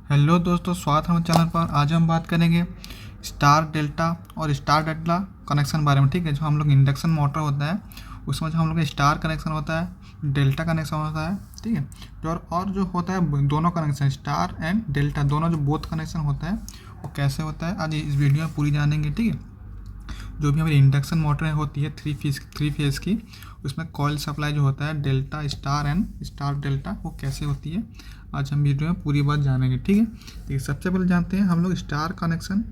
Hello दोस्तों, स्वागत है हमारे चैनल पर। आज हम बात करेंगे स्टार डेल्टा और स्टार डेल्टा कनेक्शन बारे में। ठीक है, जो हम लोग इंडक्शन मोटर होता है उसमें जो हम लोग का स्टार कनेक्शन होता है, डेल्टा कनेक्शन होता है। ठीक है, तो और जो होता है दोनों कनेक्शन स्टार एंड डेल्टा दोनों जो बोथ कनेक्शन होता है वो कैसे होता है आज इस वीडियो में पूरी जानेंगे। ठीक है, जो भी हमारी इंडक्शन मोटर होती है थ्री फेज़ की, उसमें कॉइल सप्लाई जो होता है delta star and star delta वो कैसे होती है आज हम वीडियो में पूरी बात जानेंगे। ठीक है, देखिए सबसे पहले जानते हैं हम लोग स्टार कनेक्शन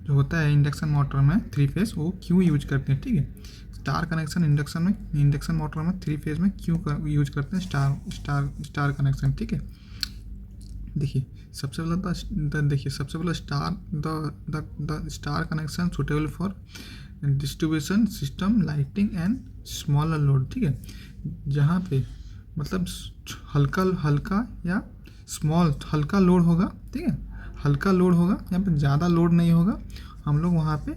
जो होता है इंडक्शन मोटर में थ्री फेज़ वो क्यों यूज करते हैं। ठीक है, स्टार कनेक्शन इंडक्शन मोटर में थ्री फेज़ में क्यों यूज करते हैं स्टार कनेक्शन। ठीक है, देखिए सबसे पहले the star connection suitable for distribution system lighting and smaller load. ठीक है, जहाँ पे मतलब हल्का या हल्का लोड होगा। ठीक है, हल्का लोड होगा, यहाँ पे ज़्यादा लोड नहीं होगा, हम लोग वहाँ पे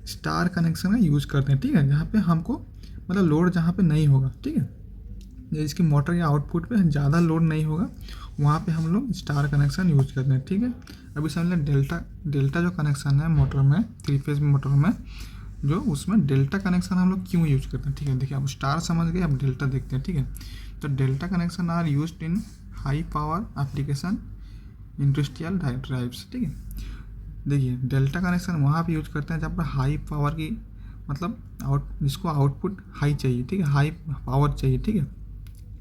स्टार कनेक्शन का यूज़ करते हैं। ठीक है, जहाँ पे हमको मतलब लोड जहाँ पे नहीं होगा। ठीक है, इसकी मोटर या आउटपुट पे ज़्यादा लोड नहीं होगा, वहाँ पे हम लोग स्टार कनेक्शन यूज करते हैं। ठीक है, अभी समझ लें डेल्टा जो कनेक्शन है मोटर में थ्री फेज मोटर में, जो उसमें डेल्टा कनेक्शन हम लोग क्यों यूज करते हैं। ठीक है, देखिए अब स्टार समझ गए, अब डेल्टा देखते हैं। ठीक है, तो delta connection are use in high power application industrial drives. ठीक है, देखिए डेल्टा कनेक्शन वहाँ पे यूज करते हैं जब पर हाई पावर की मतलब जिसको आउटपुट हाई चाहिए। ठीक है, हाई पावर चाहिए। ठीक है,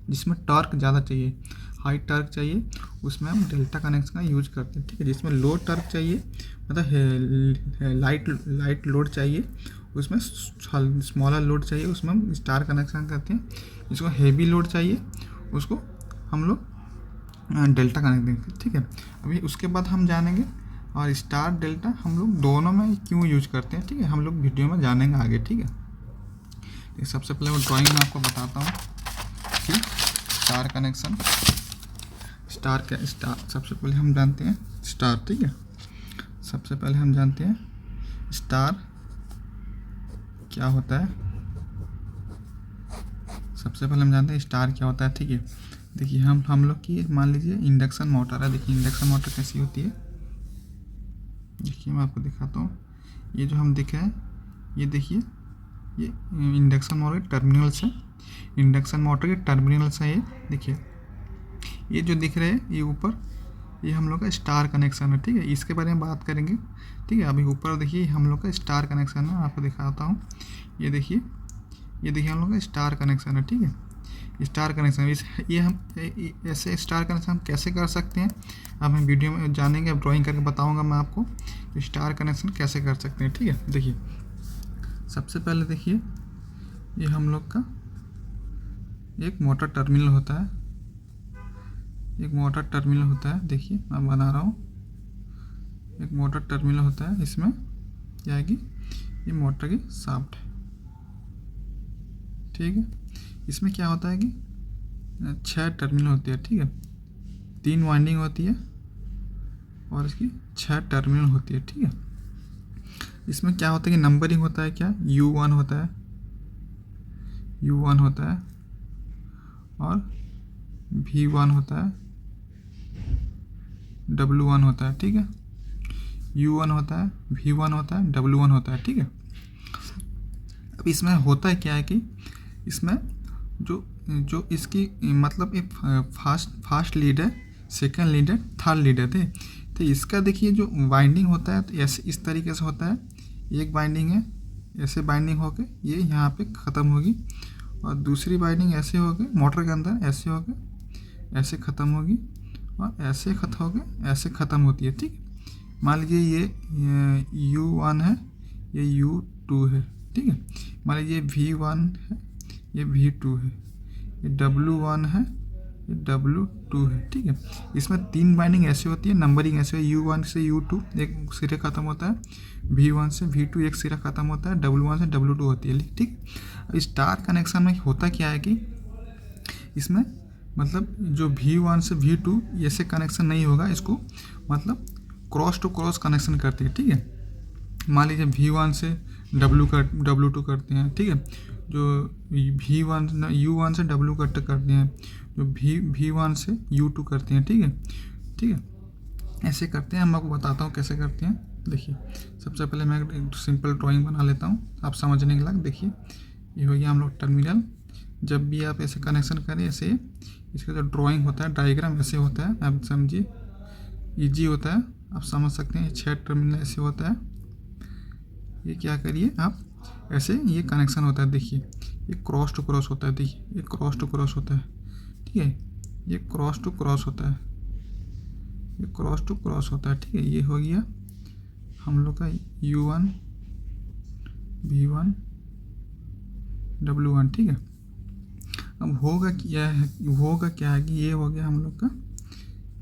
जिसमें टॉर्क ज़्यादा चाहिए, हाई टॉर्क चाहिए, उसमें हम डेल्टा कनेक्शन का यूज करते हैं। ठीक है, जिसमें लो टॉर्क चाहिए मतलब लाइट लोड चाहिए, उसमें स्मॉलर लोड चाहिए, उसमें हम स्टार कनेक्शन करते हैं। जिसको हेवी लोड चाहिए उसको हम लोग डेल्टा कनेक्ट देंगे। ठीक है, अभी उसके बाद हम जानेंगे और स्टार डेल्टा हम लोग दोनों में क्यों यूज करते हैं। ठीक है, हम लोग वीडियो में जानेंगे आगे। ठीक है, सबसे पहले मैं ड्राइंग में आपको बताता हूँ कि स्टार कनेक्शन स्टार सबसे पहले हम जानते हैं स्टार। ठीक है, सबसे पहले हम जानते हैं स्टार क्या होता है। सबसे पहले हम जानते हैं स्टार क्या होता है। ठीक है, देखिए हम लोग की मान लीजिए इंडक्शन मोटर है। देखिए इंडक्शन मोटर कैसी होती है, देखिए मैं आपको दिखाता हूँ। ये जो हम देख रहे हैं, ये देखिए ये इंडक्शन मोटर के टर्मिनल्स है, इंडक्शन मोटर के टर्मिनल्स है। ये देखिए ये जो दिख रहे हैं ये ऊपर, ये हम लोग का स्टार कनेक्शन है। ठीक है, इसके बारे में बात करेंगे। ठीक है, अभी ऊपर देखिए हम लोग का स्टार कनेक्शन है, आपको दिखाता हूँ। ये देखिए हम लोग का स्टार कनेक्शन है। ठीक है, स्टार कनेक्शन ये हम ऐसे स्टार कनेक्शन हम कैसे कर सकते हैं अब हम वीडियो में जानेंगे। अब ड्राइंग करके बताऊँगा मैं आपको स्टार कनेक्शन कैसे कर सकते हैं। ठीक है, देखिए सबसे पहले देखिए ये हम लोग का एक मोटर टर्मिनल होता है, एक मोटर टर्मिनल होता है। देखिए मैं बना रहा हूँ, एक मोटर टर्मिनल होता है। इसमें क्या है कि ये मोटर की शाफ्ट है। ठीक है, इसमें क्या होता है कि 6 टर्मिनल होती है। ठीक है, 3 वाइंडिंग होती है और इसकी 6 टर्मिनल होती है। ठीक है, इसमें क्या होता है कि नंबरिंग होता है, क्या U1 होता है, U1 होता है और V1 होता है, W1 होता है। ठीक है, U1 होता है, V1 होता है, W1 होता है। ठीक है, अब इसमें होता है क्या है कि इसमें जो इसकी मतलब एक फास्ट लीड है, सेकंड लीड है, थर्ड लीड है। तो इसका देखिए जो बाइंडिंग होता है तो ऐसे इस तरीके से होता है। एक बाइंडिंग है ऐसे बाइंडिंग होके ये यहाँ पे ख़त्म होगी और दूसरी बाइंडिंग ऐसे होके मोटर के अंदर ऐसे होके ऐसे ख़त्म होगी और ऐसे ऐसे ख़त्म होती है। ठीक, मान लीजिए ये U1 है, ये U2 है। ठीक है, मान लीजिए V1 है, ये V2 है, ये W1 है, ये W2 है। ठीक है, इसमें 3 बाइंडिंग ऐसे होती है, नंबरिंग ऐसे है। U1 से U2 एक सिरे ख़त्म होता है, V1 से V2 एक सिरा ख़त्म होता है, W1 से W2 होती है। ठीक, अब स्टार कनेक्शन में होता क्या है कि इसमें मतलब जो V1 से V2 ऐसे कनेक्शन नहीं होगा, इसको मतलब क्रॉस टू क्रॉस कनेक्शन करती है। ठीक है, मान लीजिए V1 से W2 करते हैं। ठीक है, जो U1 से W कट करते हैं, जो V1 से U2 करते हैं। ठीक है, ऐसे करते हैं, मैं आपको बताता हूँ कैसे करते हैं। देखिए सबसे पहले मैं एक सिंपल ड्राइंग बना लेता हूँ आप समझने के लिए। देखिए ये हो गया हम लोग टर्मिनल। जब भी आप ऐसे कनेक्शन करें, ऐसे इसका जो ड्राइंग होता है, डायग्राम ऐसे होता है, आप समझिए ईजी होता है, आप समझ सकते हैं। 6 टर्मिनल ऐसे होता है। ये क्या करिए आप, ऐसे ये कनेक्शन होता है। देखिए ये क्रॉस टू क्रॉस होता है। देखिए ये क्रॉस टू क्रॉस होता है, ठीक है। ये क्रॉस टू क्रॉस होता है, ये क्रॉस टू क्रॉस होता है, ठीक है। ये हो गया हम लोग का U1 V1 W1, ठीक है। अब होगा क्या है कि ये हो गया हम लोग का,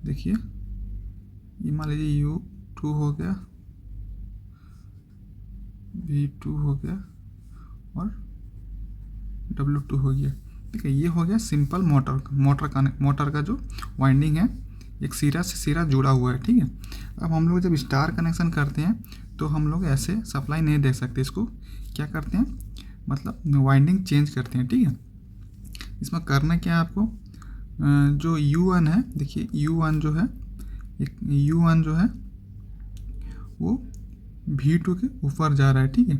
देखिए ये मान लीजिए U2 हो गया, V2 हो गया और W2 हो गया, ठीक है। ये हो गया सिंपल मोटर का जो वाइंडिंग है, एक सिरा से सिरा जुड़ा हुआ है, ठीक है। अब हम लोग जब स्टार कनेक्शन करते हैं तो हम लोग ऐसे सप्लाई नहीं दे सकते। इसको क्या करते हैं, मतलब वाइंडिंग चेंज करते हैं, ठीक है। इसमें करना क्या है आपको, जो U1 है, देखिए U1 जो है, U1 जो है वो V2 के ऊपर जा रहा है, ठीक है।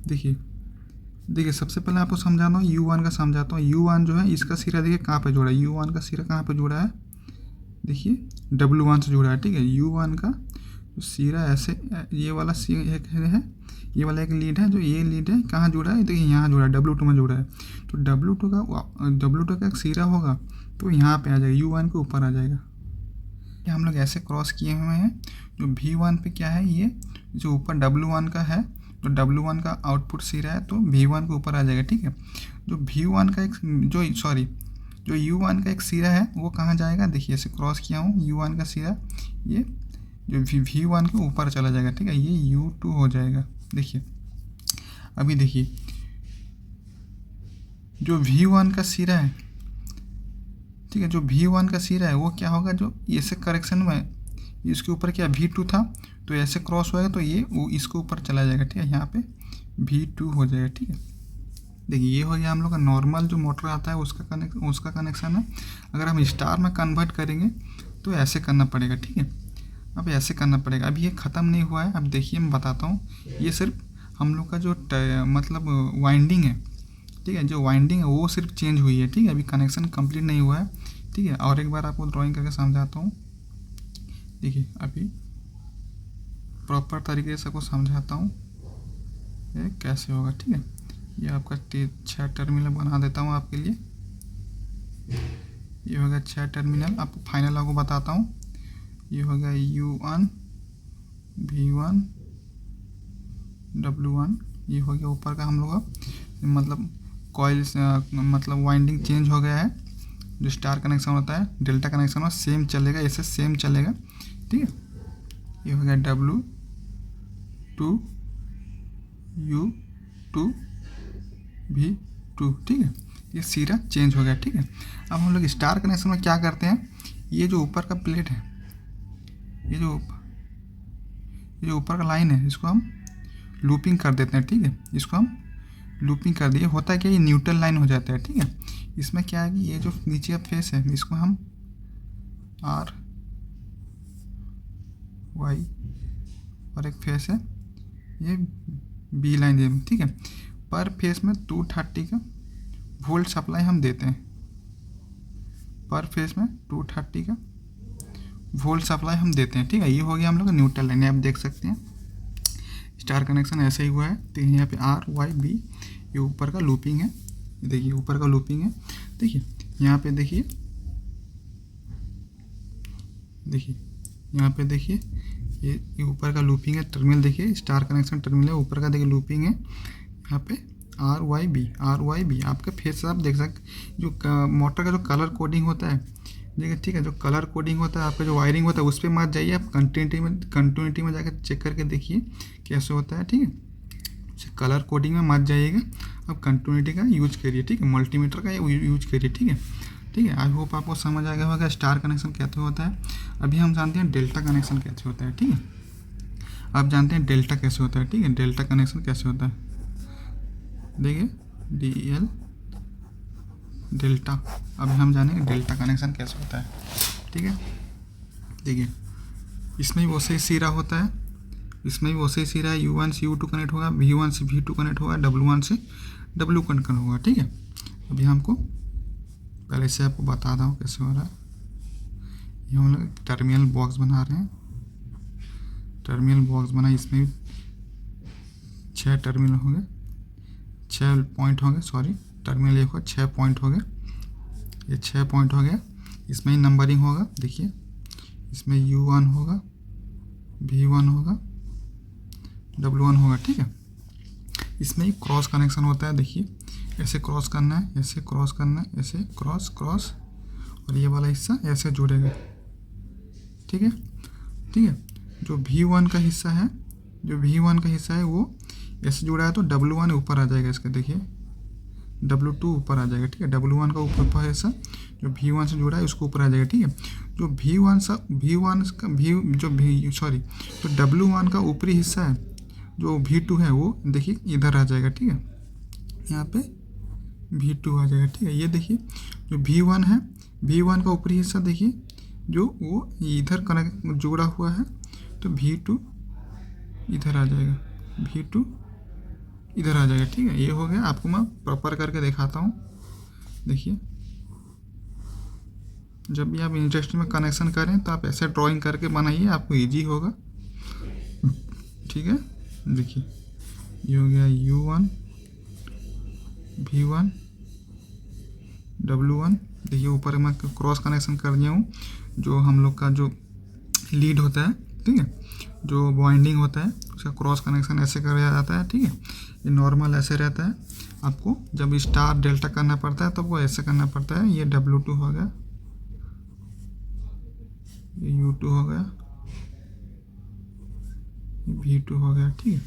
देखिए सबसे पहले आपको समझाता हूँ, U1 का समझाता हूँ। U1 जो है इसका सिरा देखिए कहाँ पे जुड़ा है, U1 का सिरा कहाँ पे जुड़ा है, देखिए W1 से जुड़ा है, ठीक है। U1 का सिरा ऐसे, ये वाला एक है, ये वाला एक लीड है, जो ये लीड है कहाँ जुड़ा है, देखिए यहाँ जुड़ा है, W2 में जुड़ा है। तो W2 का एक सिरा होगा तो यहाँ पे आ जाएगा, U1 के ऊपर आ जाएगा। ये हम लोग ऐसे क्रॉस किए हुए हैं। जो V1 पे क्या है, ये जो ऊपर W1 का है, तो W1 का आउटपुट सिरा है तो V1 के ऊपर आ जाएगा, ठीक है। जो V1 का एक जो U1 का एक सिरा है वो कहाँ जाएगा, देखिए ऐसे क्रॉस किया हूँ, U1 का सिरा ये जो V1 के ऊपर चला जाएगा, ठीक है। ये U2 हो जाएगा। देखिए अभी देखिए जो V1 का सिरा है, ठीक है, जो V1 का सिरा है वो क्या होगा, जो ऐसे करेक्शन में इसके ऊपर क्या V2 था, तो ऐसे क्रॉस होएगा तो ये वो इसके ऊपर चला जाएगा, ठीक है। यहाँ पे V2 हो जाएगा, ठीक है। देखिए ये हो गया हम लोग का नॉर्मल जो मोटर आता है उसका कनेक्शन है। अगर हम स्टार में कन्वर्ट करेंगे तो ऐसे करना पड़ेगा, ठीक है। अब ऐसे करना पड़ेगा। अभी ये ख़त्म नहीं हुआ है, अब देखिए मैं बताता हूँ। ये सिर्फ हम लोग का जो मतलब वाइंडिंग है, ठीक है, जो वाइंडिंग है वो सिर्फ चेंज हुई है, ठीक है। अभी कनेक्शन कंप्लीट नहीं हुआ है, ठीक है। और एक बार आपको ड्राइंग करके समझाता हूँ। देखिए अभी प्रॉपर तरीके से आपको समझाता हूँ ये कैसे होगा, ठीक है। ये आपका 6 टर्मिनल बना देता हूँ आपके लिए। ये हो गया 6 टर्मिनल। आपको फाइनल आपको बताता हूँ। ये हो गया U1 V1 W1। ये हो गया ऊपर का हम लोग का मतलब कॉइल, मतलब वाइंडिंग चेंज हो गया है। जो स्टार कनेक्शन होता है, डेल्टा कनेक्शन में सेम चलेगा, ऐसे सेम चलेगा, ठीक है। ये हो गया W2 U2 V2, ठीक है। ये सिरा चेंज हो गया, ठीक है। अब हम लोग स्टार कनेक्शन में क्या करते हैं, ये जो ऊपर का प्लेट है, ये जो ऊपर का लाइन है, इसको हम लूपिंग कर देते हैं, ठीक है। इसको हम लूपिंग कर दिए, होता है क्या, ये न्यूट्रल लाइन हो जाता है, ठीक है। इसमें क्या है कि ये जो नीचे का फेस है इसको हम R Y और एक फेस है ये B लाइन दे, ठीक है। पर फेस में 230 का वोल्ट सप्लाई हम देते हैं, पर फेस में 230 का वोल्ट सप्लाई हम देते हैं, ठीक है। ये हो गया हम लोग का न्यूट्रल लाइन। आप देख सकते हैं स्टार कनेक्शन ऐसे ही हुआ है। तो यहाँ पे R Y B ये ऊपर का लूपिंग है, देखिए ऊपर का लूपिंग है। देखिए यहाँ पे देखिए यहाँ पे देखिए ये ऊपर का लूपिंग है टर्मिनल, देखिए स्टार कनेक्शन टर्मिनल है, ऊपर का देखिए लूपिंग है। यहाँ पे R Y B आपका फेस आप देख सकते। जो मोटर का जो कलर कोडिंग होता है, देखिए, ठीक है, जो कलर कोडिंग होता है आपका जो वायरिंग होता है उस पर मत जाइए, आप कंटिन्यूटी में जाकर चेक करके देखिए कैसे होता है, ठीक है। कलर कोडिंग में मत जाइएगा, आप कंटिन्यूटी का यूज करिए, ठीक है। मल्टीमीटर का यूज करिए, ठीक है। आई होप आपको समझ आ गया होगा स्टार कनेक्शन कैसे होता है। अभी हम जानते हैं डेल्टा कनेक्शन कैसे होता है, ठीक है। अब जानते हैं डेल्टा कैसे होता है, ठीक है। डेल्टा कनेक्शन कैसे होता है, देखिए DL डेल्टा। अभी हम जानेंगे डेल्टा कनेक्शन कैसे होता है, ठीक है। देखिए इसमें भी वैसे ही सिरा होता है, इसमें भी वैसे ही सिरा है, U1 से U2 कनेक्ट होगा, V1 से V2 कनेक्ट होगा, W1 से W कनेक्ट होगा। ठीक है, अभी हमको पहले से आपको बता दूँ कैसे हो रहा है। ये हम लोग टर्मिनल बॉक्स बना रहे हैं, टर्मिनल बॉक्स बना, इसमें 6 टर्मिनल हो गए, 6 पॉइंट हो गए, सॉरी टर्मिनल एक हो 6 पॉइंट हो गए, ये 6 पॉइंट हो गया। इसमें ही नंबरिंग होगा, देखिए इसमें U1 होगा, V1 होगा, W1 होगा। ठीक है, इसमें ही क्रॉस कनेक्शन होता है, देखिए ऐसे क्रॉस करना है, ऐसे क्रॉस करना है, ऐसे क्रॉस क्रॉस, और ये वाला हिस्सा ऐसे जुड़ेगा। ठीक है, ठीक है, जो V1 का हिस्सा है, जो V1 का हिस्सा है वो ऐसे जुड़ा है तो W1 ऊपर आ जाएगा इसका, देखिए W2 ऊपर आ जाएगा। ठीक है, W1 का ऊपर हिस्सा जो V1 से जुड़ा है उसको ऊपर आ जाएगा। ठीक है, जो जो W1 का ऊपरी हिस्सा है, जो V2 है वो देखिए इधर आ जाएगा। ठीक है, यहाँ पे V2 आ जाएगा। ठीक है, ये देखिए जो V1 है, V1 का ऊपरी हिस्सा देखिए जो वो इधर कनेक्ट जुड़ा हुआ है, तो V2 इधर आ जाएगा, V2 इधर आ जाएगा। ठीक है, ये हो गया। आपको मैं प्रॉपर करके दिखाता हूँ, देखिए जब भी आप इंडस्ट्री में कनेक्शन करें तो आप ऐसे ड्राइंग करके बनाइए, आपको इजी होगा। ठीक है, देखिए ये हो गया U1 V1 W1। देखिए ऊपर मैं क्रॉस कनेक्शन कर दिया हूँ, जो हम लोग का जो लीड होता है, ठीक है, जो वाइंडिंग होता है उसका क्रॉस कनेक्शन ऐसे कराया जाता है। ठीक है, ये नॉर्मल ऐसे रहता है, आपको जब स्टार डेल्टा करना पड़ता है तो वो ऐसे करना पड़ता है। ये W2 हो गया, ये U2 हो गया, ये V2 हो गया। ठीक है,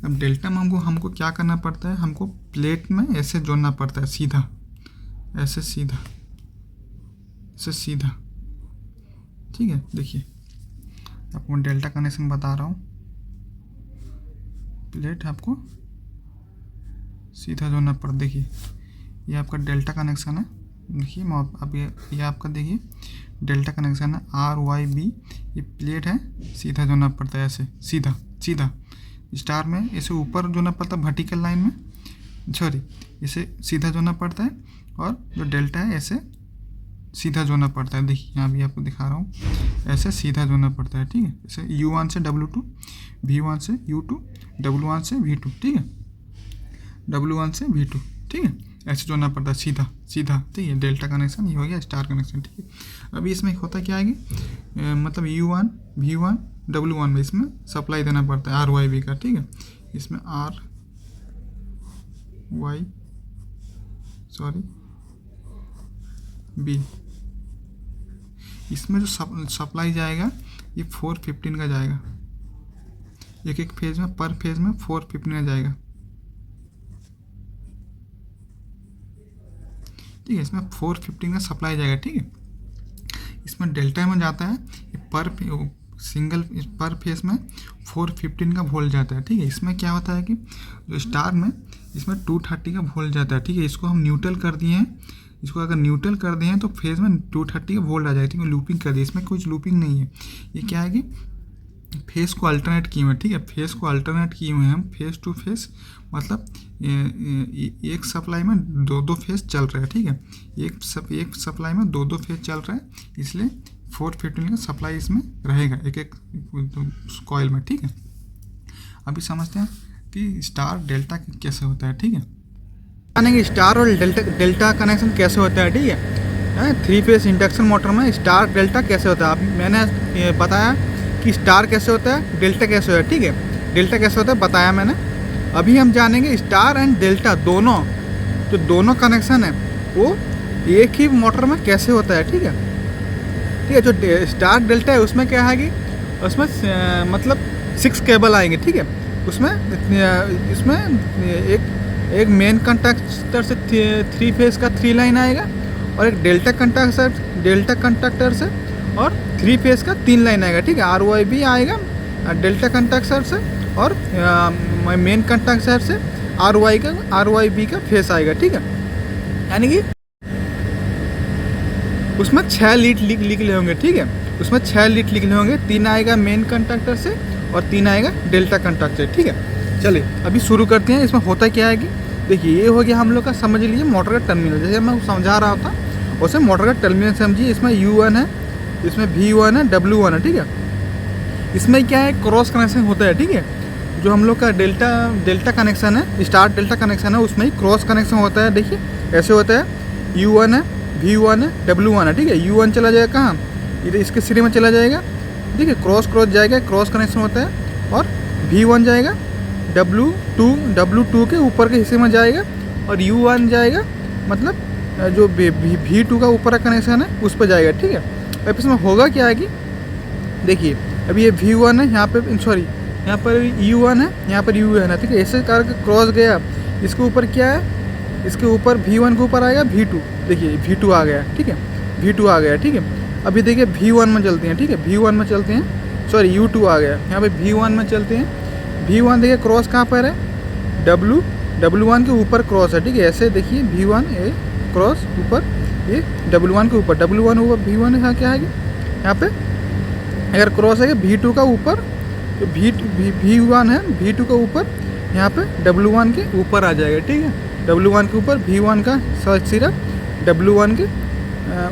अब डेल्टा में हमको क्या करना पड़ता है, हमको प्लेट में ऐसे जोड़ना पड़ता है, सीधा ऐसे, सीधा ऐसे सीधा। ठीक है, देखिए आपको डेल्टा कनेक्शन बता रहा हूँ, प्लेट आपको सीधा जोड़ना पड़ता। देखिए ये आपका डेल्टा कनेक्शन है, देखिए अब ये आपका देखिए डेल्टा कनेक्शन है RYB, ये प्लेट है, सीधा जोड़ना पड़ता है ऐसे, सीधा सीधा। स्टार में ऐसे ऊपर जोड़ना पड़ता है, वर्टिकल लाइन में, सॉरी इसे सीधा जोड़ना पड़ता है, और जो डेल्टा है ऐसे सीधा जोड़ना पड़ता है। देखिए यहाँ भी आपको दिखा रहा हूँ, ऐसे सीधा जोड़ना पड़ता है। ठीक है, ऐसे U1 से W2, V1 से U2, W1 से V2। ठीक है, W1 से V2। ठीक है, ऐसे जोड़ना पड़ता है सीधा सीधा। ठीक है, डेल्टा कनेक्शन ये हो गया स्टार कनेक्शन। ठीक है, अभी इसमें होता क्या है कि मतलब U1 V1 W1 में इसमें सप्लाई देना पड़ता है RYB का। ठीक है, इसमें B, इसमें जो सप्लाई जाएगा ये 415 का जाएगा, एक एक फेज में, पर फेज में 415 का जाएगा। ठीक है, इसमें 415 का सप्लाई जाएगा। ठीक है, इसमें डेल्टा में जाता है पर फेज में 415 का वोल्ट जाता है। ठीक है, इसमें क्या होता है कि जो स्टार में इसमें 230 का वोल्ट जाता है। ठीक है, इसको हम न्यूट्रल कर दिए हैं, इसको अगर न्यूट्रल कर दिए हैं तो फेज में 230 का वोल्ट आ जाएगा। ठीक है, लूपिंग कर दिए, इसमें कुछ लूपिंग नहीं है। ये क्या है कि फेस को अल्टरनेट किए हुए हैं। ठीक है, फेस को अल्टरनेट किए हुए हैं हम, फेस टू फेस, मतलब एक सप्लाई में दो फेस चल रहा है। ठीक है, एक सप्लाई में दो फेस चल रहा है, इसलिए 415 का सप्लाई इसमें रहेगा एक एक कॉइल में। ठीक है, अभी समझते हैं कि स्टार डेल्टा कैसे होता है। ठीक है, जानेंगे स्टार और डेल्टा कनेक्शन कैसे होता है। ठीक है, 3 फेस इंडक्शन मोटर में स्टार डेल्टा कैसे होता है। अब मैंने बताया कि स्टार कैसे होता है, डेल्टा कैसे होता है। ठीक है, डेल्टा कैसे होता है बताया मैंने। अभी हम जानेंगे स्टार एंड डेल्टा दोनों, जो दोनों कनेक्शन है वो एक ही मोटर में कैसे होता है। ठीक है, ठीक है, जो स्टार डेल्टा है उसमें क्या है कि उसमें मतलब 6 केबल आएंगे। ठीक है, उसमें इसमें एक मेन कंडक्टर से 3 फेस का 3 लाइन आएगा, और एक डेल्टा कंडक्टर से और 3 फेस का 3 लाइन आएगा। ठीक है, RYB आएगा डेल्टा कंडक्टर से, और मेन कंडक्टर से RYB का फेस आएगा। ठीक है, यानी कि उसमें 6 लीड निकले होंगे। ठीक है, उसमें 6 लीड लिखने होंगे, 3 आएगा मेन कंडक्टर से और 3 आएगा डेल्टा कंडक्टर से, ठीक है। चलिए अभी शुरू करते हैं। इसमें होता क्या है कि देखिए ये हो गया हम लोग का, समझ लीजिए मोटर का टर्मिनल, जैसे मैं समझा रहा था वैसे मोटर का टर्मिनल समझिए। इसमें U1 है, इसमें V1 है, W1 है, ठीक है। इसमें क्या है, क्रॉस कनेक्शन होता है, ठीक है। जो हम लोग का डेल्टा कनेक्शन है, स्टार डेल्टा कनेक्शन है, उसमें ही क्रॉस कनेक्शन होता है। देखिए ऐसे होता है, U1 है, V1 है, W1 है, ठीक है। U1 चला जाएगा कहाँ, इधर इसके सिरे में चला जाएगा, ठीक है, क्रॉस जाएगा, क्रॉस कनेक्शन होता है। और V1 जाएगा W2 के ऊपर के हिस्से में जाएगा, और U1 जाएगा मतलब जो V2 का ऊपर का कनेक्शन है उस पर जाएगा, ठीक है। अब इसमें होगा क्या है कि देखिए अभी ये V1 है, यहाँ पे सॉरी यहाँ पर U1 है, यहाँ पर U1 है, ठीक है। ऐसे करके क्रॉस गया, इसके ऊपर क्या है, इसके ऊपर V1 के ऊपर आएगा V2, देखिए V2 आ गया, ठीक है, V2 आ गया, ठीक है। अभी देखिए V1 में चलते हैं, ठीक है, V1 में चलते हैं, सॉरी U2 आ गया, यहाँ पे V1 में चलते हैं। V1 देखिए क्रॉस कहाँ पर है, W1 के ऊपर क्रॉस है, ठीक है। ऐसे देखिए V1 ए क्रॉस ऊपर, ये W1 के ऊपर, W1 ऊपर V1 यहाँ क्या है, यहाँ पे अगर क्रॉस है V2 का ऊपर, तो V1 है V2 का ऊपर, यहाँ पे W1 के ऊपर आ जाएगा, ठीक है। W1 के ऊपर V1 का सिरा W1 के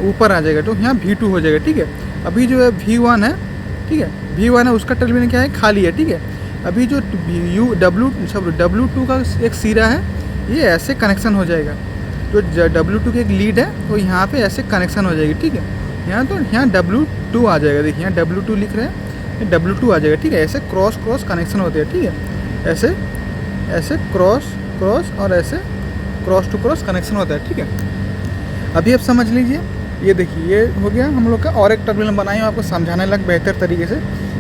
ऊपर आ जाएगा, तो यहाँ V2 हो जाएगा, ठीक है। अभी जो है V1 है, ठीक है, V1 है, उसका टर्मिनल क्या है, खाली है, ठीक है। अभी जो W2 का एक सिरा है, ये ऐसे कनेक्शन हो जाएगा। जो W2 की एक लीड है तो यहाँ पे ऐसे कनेक्शन हो जाएगी, ठीक है। यहाँ तो यहाँ W2 आ जाएगा, देखिए यहाँ W2 लिख रहे हैं, W2 आ जाएगा, ठीक है। ऐसे क्रॉस कनेक्शन होते हैं, ठीक है। ऐसे क्रॉस और ऐसे क्रॉस टू क्रॉस कनेक्शन होता है, ठीक है। अभी आप समझ लीजिए, ये देखिए ये हो गया हम लोग का, और एक टर्मिनल बनाए आपको समझाने लग बेहतर तरीके से।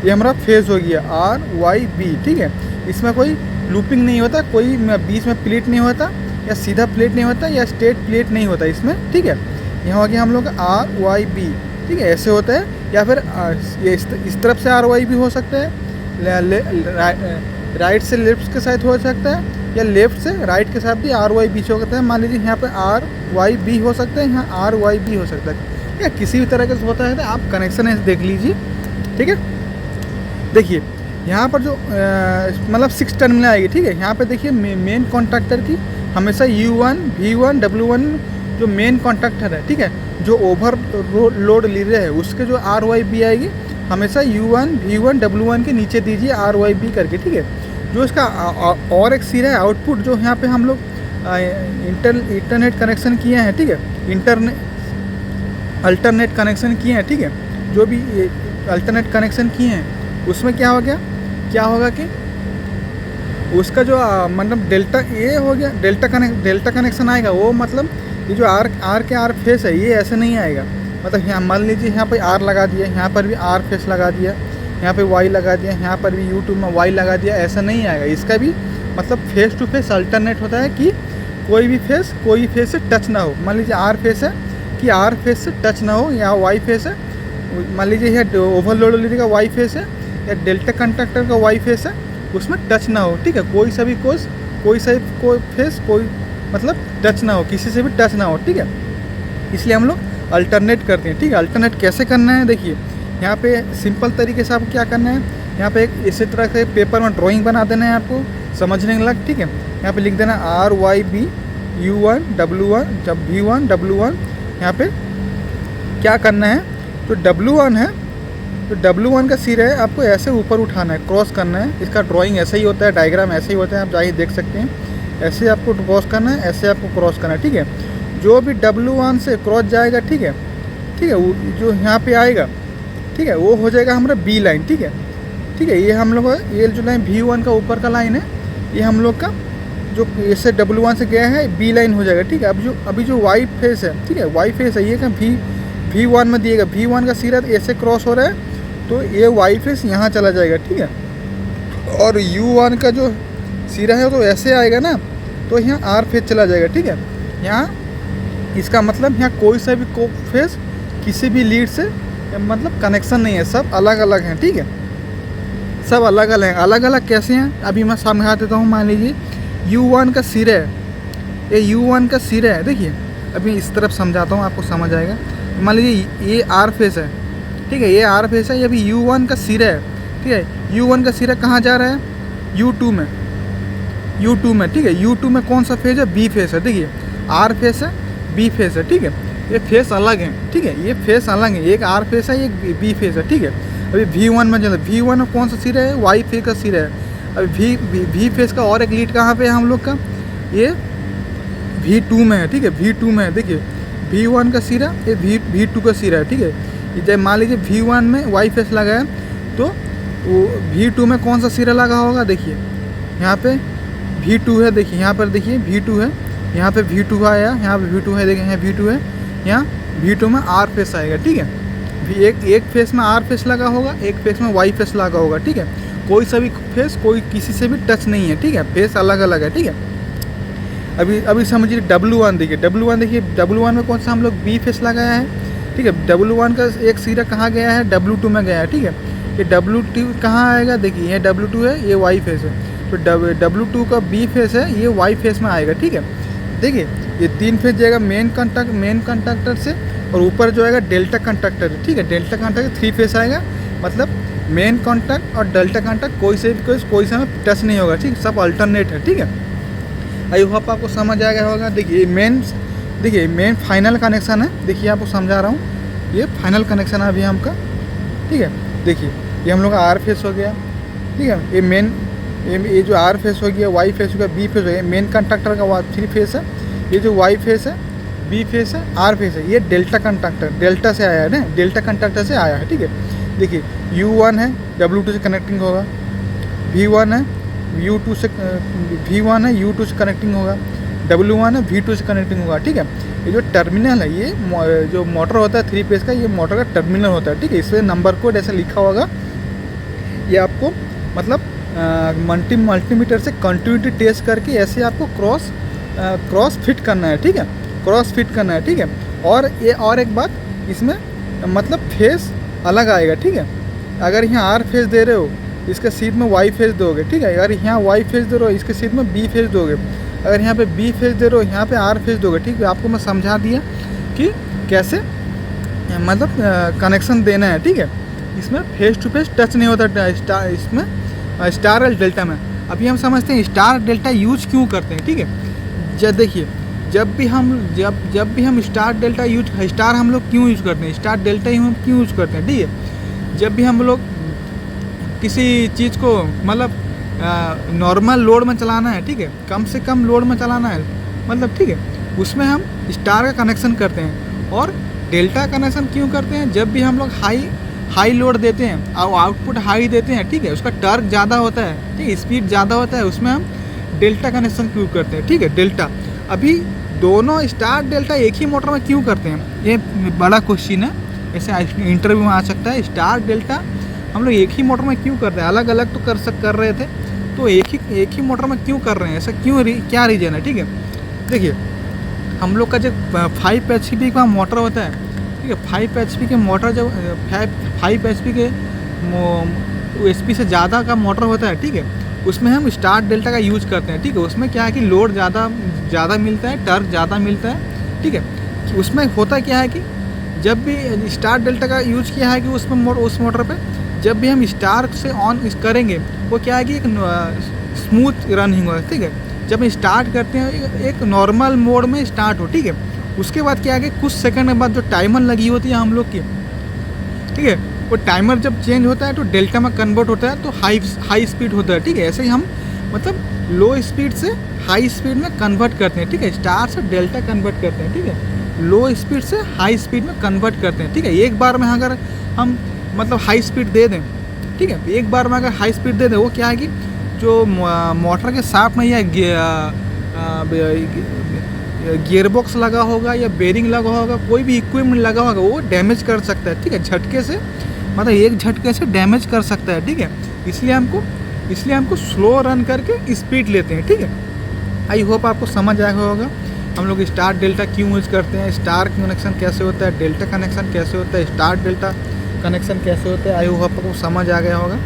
ये हमारा फेज हो गया RYB, ठीक है। इसमें कोई लूपिंग नहीं होता, कोई बीच में प्लेट नहीं होता, या सीधा प्लेट नहीं होता, या स्ट्रेट प्लेट नहीं होता इसमें, ठीक है। यहाँ हो गया हम लोग का RYB, ठीक है, ऐसे होता है। या फिर ये इस तरफ से RYB हो सकता है, राइट से लेफ्ट के साथ हो सकता है, या लेफ्ट से राइट के साथ भी RYB हो सकता है। मान लीजिए यहाँ पे RYB हो सकता है, यहाँ RYB हो सकता है, या किसी भी तरह का होता है, तो आप कनेक्शन ऐसे देख लीजिए, ठीक है। देखिए यहाँ पर जो मतलब 6 टर्मिनल आएगी, ठीक है। यहाँ पे देखिए मेन कॉन्ट्रैक्टर की हमेशा U1 V1 W1 जो मेन कॉन्ट्रैक्टर है, ठीक है, जो ओवर लोड ले रहे हैं, उसके जो RYB आएगी हमेशा U1 V1 W1 के नीचे दीजिए RYB करके, ठीक है। जो इसका और एक सिरा है आउटपुट, जो यहाँ पे हम लोग इंटरनेट कनेक्शन किए हैं, ठीक है, अल्टरनेट कनेक्शन किए हैं, ठीक है। जो भी अल्टरनेट कनेक्शन किए हैं उसमें क्या होगा कि उसका जो मतलब डेल्टा ये हो गया, डेल्टा कनेक्शन आएगा, वो मतलब ये जो आर के आर फेस है, ये ऐसे नहीं आएगा। मतलब यहाँ मान लीजिए यहाँ पे R लगा दिया, यहाँ पर भी R फेस लगा दिया, यहाँ पे Y लगा दिया, यहाँ पर भी U2 में Y लगा दिया, ऐसा नहीं आएगा। इसका भी मतलब फेस टू फेस अल्टरनेट होता है कि कोई फेस से टच ना हो। मान लीजिए R फेस है कि R फेस से टच ना हो, या Y फेस है, मान लीजिए यहाँ ओवरलोड लीजिए का Y फेस है, या डेल्टा कंडक्टर का Y फेस है, उसमें टच ना हो, ठीक है। कोई फेस मतलब टच ना हो, किसी से भी टच ना हो, ठीक है। इसलिए हम लोग अल्टरनेट करते हैं, ठीक है। अल्टरनेट कैसे करना है, देखिए यहाँ पे सिंपल तरीके से आपको क्या करना है, यहाँ पे एक इसी तरह से पेपर में ड्राइंग बना देना है आपको समझने लग, ठीक है। यहाँ पे लिख देना RYB U1 W1 जब V1 W1। यहाँ पे क्या करना है, तो W1 है, तो W1 का सिरा है, आपको ऐसे ऊपर उठाना है, क्रॉस करना है। इसका ड्राइंग ऐसे ही होता है, डायग्राम ऐसे ही होता है, आप जाइए देख सकते हैं। ऐसे आपको क्रॉस करना है, ऐसे आपको क्रॉस करना है, ठीक है। जो भी W1 से क्रॉस जाएगा, ठीक है, जो यहाँ पे आएगा, ठीक है, वो हो जाएगा हमारा B लाइन, ठीक है। ये हम लोग ये जो लाइन V1 का ऊपर का लाइन है, ये हम लोग का जो इससे W1 से गया है B लाइन हो जाएगा, ठीक है। अभी जो Y फेस है, ठीक है, Y फेस है, ये क्या V1 में दिएगा, V1 का सिरा ऐसे क्रॉस हो रहा है, तो ये Y फेस यहाँ चला जाएगा, ठीक है। और U1 का जो सिरा है तो ऐसे आएगा ना, तो यहाँ R फेस चला जाएगा, ठीक है। यहाँ इसका मतलब यहाँ कोई सा भी फेस किसी भी लीड से मतलब कनेक्शन नहीं है, सब अलग अलग हैं, ठीक है। सब अलग अलग कैसे हैं, अभी मैं समझा देता हूँ। मान लीजिए U1 का सिरा है, ये U1 का सिरा है, देखिए अभी इस तरफ समझाता हूँ, आपको समझ आएगा। मान लीजिए ये R फेस है, ठीक है, ये आर फेस है, ये भी U1 का सिरा है, ठीक है। U1 का सिरा कहाँ जा रहा है, U2 में, U2 में, ठीक है। U2 में कौन सा फेज है, B फेस है, देखिए आर फेस है, B फेस है, ठीक है। ये फेस अलग है, ठीक है, ये फेस अलग है, एक आर फेस है, एक B फेस है, ठीक है। अभी V1 में चलो, V1 में कौन सा सिरा है, Y फेस का सिरा है। अभी V फेस का और एक लीड कहाँ पे है हम लोग का, ये V2 में है, ठीक है, V2 में है, देखिए V1 का सिरा, ये V2 का सिरा है, ठीक है। जब मान लीजिए V1 में Y फेस लगा है, तो वो V2 में कौन सा सिरा लगा होगा, देखिए यहाँ पे V2 है, देखिए यहाँ पर देखिए V2 है, यहाँ पे V2 आया, यहाँ पे V2 है, देखिए यहाँ V2 है, यहाँ V2 में R फेस आएगा, ठीक है। एक फेस में R फेस लगा होगा, एक फेस में Y फेस लगा होगा, ठीक है। कोई सा भी फेस कोई किसी से भी टच नहीं है, ठीक है, फेस अलग अलग है, ठीक है। अभी समझिए W1 देखिए, W1 में कौन सा हम लोग B फेस लगाया है, ठीक है। W1 का एक सिरा कहाँ गया है, W2 में गया है, ठीक है। ये W2 कहाँ आएगा, देखिए ये W2 है, ये Y फेस है, तो W2 का B फेस है, ये Y फेस में आएगा, ठीक है। देखिए ये 3 फेस जाएगा मेन कंडक्टर से, और ऊपर जो आएगा डेल्टा कंडक्टर, ठीक है। डेल्टा कंडक्टर 3 फेस आएगा, मतलब मेन कॉन्टैक्ट और डेल्टा कॉन्टैक्ट कोई से में टच नहीं होगा, ठीक, सब अल्टरनेट है, ठीक है। आई होप आपको समझ आ गया होगा। देखिए मेन फाइनल कनेक्शन है, देखिए आपको समझा रहा हूँ, ये फाइनल कनेक्शन है अभी हमका, ठीक है। देखिए ये हम लोग का आर फेस हो गया, ठीक है। ये जो आर फेस हो गया, वाई फेस हो गया, बी फेस हो गया, मेन कंडक्टर का 3 फेस है, ये जो वाई फेस है, बी फेस है, आर फेस है, ये डेल्टा कंडक्टर, डेल्टा से आया है ना, डेल्टा कंडक्टर से आया है, ठीक है। देखिए U1 है, W2 से कनेक्टिंग होगा, V1 है, U2 से V1 है, U2 से कनेक्टिंग होगा, W1 है, V2 से कनेक्टिंग होगा, ठीक है। ये जो टर्मिनल है, ये जो मोटर होता है 3 फेस का, ये मोटर का टर्मिनल होता है, ठीक है। इसमें नंबर कोड ऐसा लिखा होगा, ये आपको मतलब मल्टीमीटर से कंटिन्यूटी टेस्ट करके ऐसे आपको क्रॉस फिट करना है, ठीक है, क्रॉस फिट करना है, ठीक है। और एक बात, इसमें मतलब फेस अलग आएगा, ठीक है। अगर यहाँ आर फेस दे रहे हो, इसके सीध में वाई फेस दोगे, ठीक है। अगर यहाँ वाई फेस दे रहे हो, इसके सीध में बी फेस दोगे। अगर यहाँ पे बी फेस दे रहे हो, यहाँ पे आर फेस दोगे, ठीक है। आपको मैं समझा दिया कि कैसे मतलब कनेक्शन देना है, ठीक है। इसमें फेस टू फेस टच नहीं होता इसमें स्टार और डेल्टा में। अभी हम समझते हैं स्टार डेल्टा यूज क्यों करते हैं, ठीक है। देखिए जब भी हम स्टार डेल्टा स्टार हम लोग क्यों यूज करते हैं, स्टार डेल्टा ही हम क्यों यूज करते हैं, ठीक है। जब भी हम लोग किसी चीज़ को मतलब नॉर्मल लोड में चलाना है, ठीक है, कम से कम लोड में चलाना है, मतलब ठीक है, उसमें हम स्टार का कनेक्शन करते हैं। और डेल्टा कनेक्शन क्यों करते हैं, जब भी हम लोग हाई लोड देते हैं और आउटपुट हाई देते हैं, ठीक है, उसका टर्क ज़्यादा होता है, ठीक है, स्पीड ज़्यादा होता है, उसमें हम डेल्टा कनेक्शन क्यों करते हैं, ठीक है, डेल्टा। अभी दोनों स्टार डेल्टा एक ही मोटर में क्यों करते हैं, ये बड़ा क्वेश्चन है, ऐसे इंटरव्यू में आ सकता है। स्टार डेल्टा हम लोग एक ही मोटर में क्यों करते हैं, अलग अलग तो कर रहे थे, तो एक ही मोटर में क्यों कर रहे हैं, ऐसा क्यों, क्या रीज़न है, ठीक है। देखिए हम लोग का जो 5 HP का मोटर होता है, ठीक है, 5 HP के मोटर, जब 5 HP के HP से ज़्यादा का मोटर होता है, ठीक है, उसमें हम स्टार डेल्टा का यूज करते हैं, ठीक है। उसमें क्या है कि लोड ज़्यादा मिलता है, टर्क ज़्यादा मिलता है, ठीक है। उसमें होता क्या है कि जब भी स्टार डेल्टा का यूज किया है कि उसमें उस मोटर पे जब भी हम स्टार से ऑन करेंगे, वो क्या है कि एक स्मूथ रनिंग होगा, ठीक है। जब हम स्टार्ट करते हैं एक नॉर्मल मोड में स्टार्ट हो, ठीक है, उसके बाद क्या है कि कुछ सेकंड के बाद जो टाइमर लगी होती है हम लोग की, ठीक है, वो टाइमर जब चेंज होता है तो डेल्टा में कन्वर्ट होता है, तो हाई स्पीड होता है, ठीक है। ऐसे ही हम मतलब लो स्पीड से हाई स्पीड में कन्वर्ट करते हैं, ठीक है, स्टार से डेल्टा कन्वर्ट करते हैं, ठीक है, लो स्पीड से हाई स्पीड में कन्वर्ट करते हैं, ठीक है। एक बार में अगर हम मतलब हाई स्पीड दे दें, ठीक है, एक बार में अगर हाई स्पीड दे दें, वो क्या है कि जो मोटर के साथ में या गियर बॉक्स लगा होगा या बेरिंग लगा होगा, कोई भी इक्विपमेंट लगा होगा, वो डैमेज कर सकता है, ठीक है, झटके से, मतलब एक झटके से डैमेज कर सकता है, ठीक है। इसलिए हमको स्लो रन करके स्पीड लेते हैं, ठीक है। आई होप आपको समझ आया होगा हम लोग स्टार डेल्टा क्यों यूज करते हैं, स्टार कनेक्शन कैसे होता है, डेल्टा कनेक्शन कैसे होता है, स्टार डेल्टा कनेक्शन कैसे होता है। आई होप आपको समझ आ गया होगा।